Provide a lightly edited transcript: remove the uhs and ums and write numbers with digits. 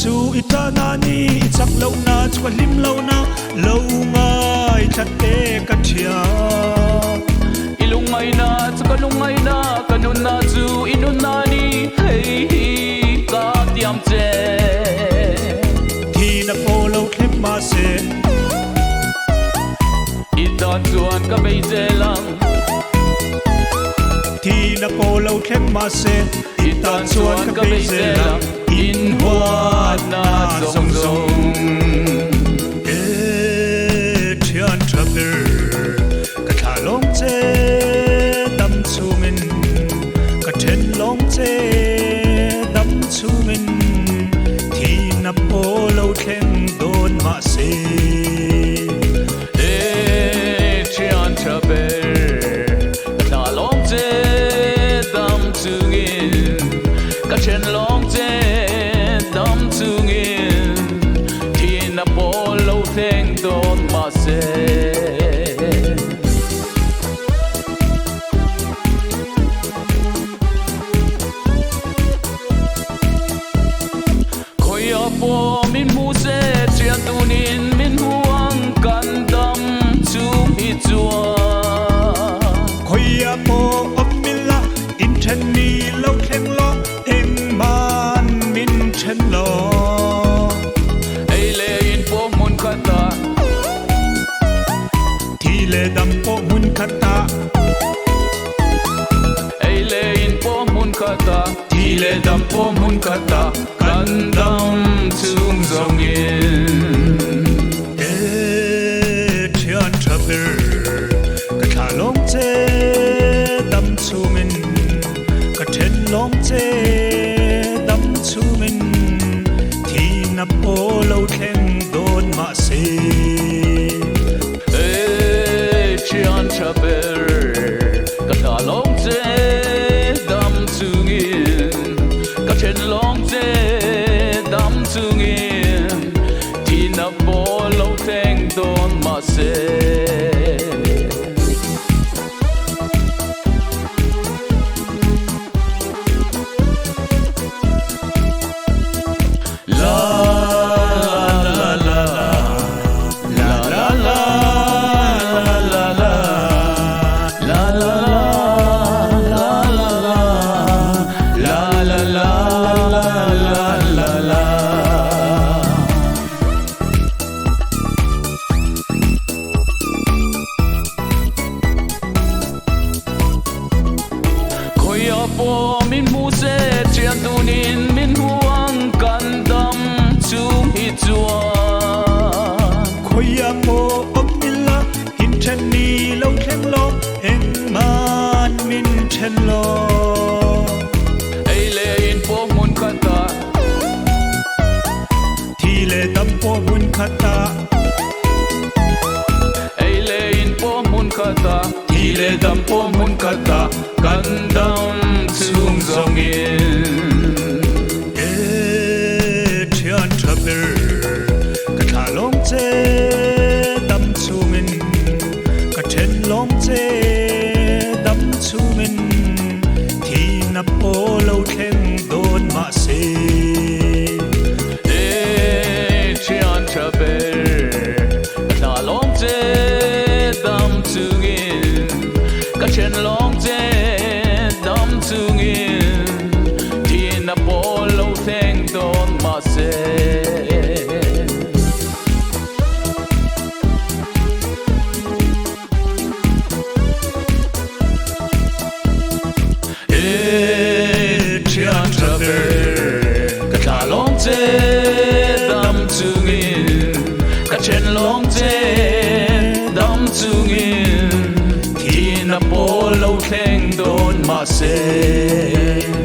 chu itanani chak lo na chwa lim lo na lo ngai chatte kathia ilungai na chakalungai na kanun na chu inun na ni hei ka tiam che thi na polo khlep ma se itan chuan ka bei je lang thi na polo khlep ma se itan chuan ka bei je lang in huat na zong zong thian thaber ka thalong che dam chumin ka then long che dam chumin thi na polo thleng don ma se thian thaber ka thalong che dam chungin ka then long che dam chungin thi na polo thleng don ma se po min mu se chian tunin min huang kan dam chum hi chua khoya po omilla in then ni lo thleng lo eng man min then lo ei le in po mun khata thi le dam po mun khata ei le in po mun khata thi le dam po mun khata kan dam chung zong in thian thaber ka thalong che dam chumin ka then long che dam chumin thi na polo thleng don ma se chian thaber ka thalong che dam chung in ka then long che dam chung in thi na polo thleng don ma se po min mu se chian tunin min huang kan dam chum hi chua khoya po omilla in then ni lo thleng lo eng man min then lo ei le in po mun khata thi le dam po mun khata ei le in po mun khata thi le dam po mun khata kan dam chung zong in thian thaber ka thalong che dam chumin ka then long che dam chumin thi na polo thleng don ma se chian thaber ka thalong che dam chung in ka then long che dam chung in thi na polo thleng don ma se thian thaber ka thalong che dam chung in ka then long che dam chung in thi na polo thleng don ma se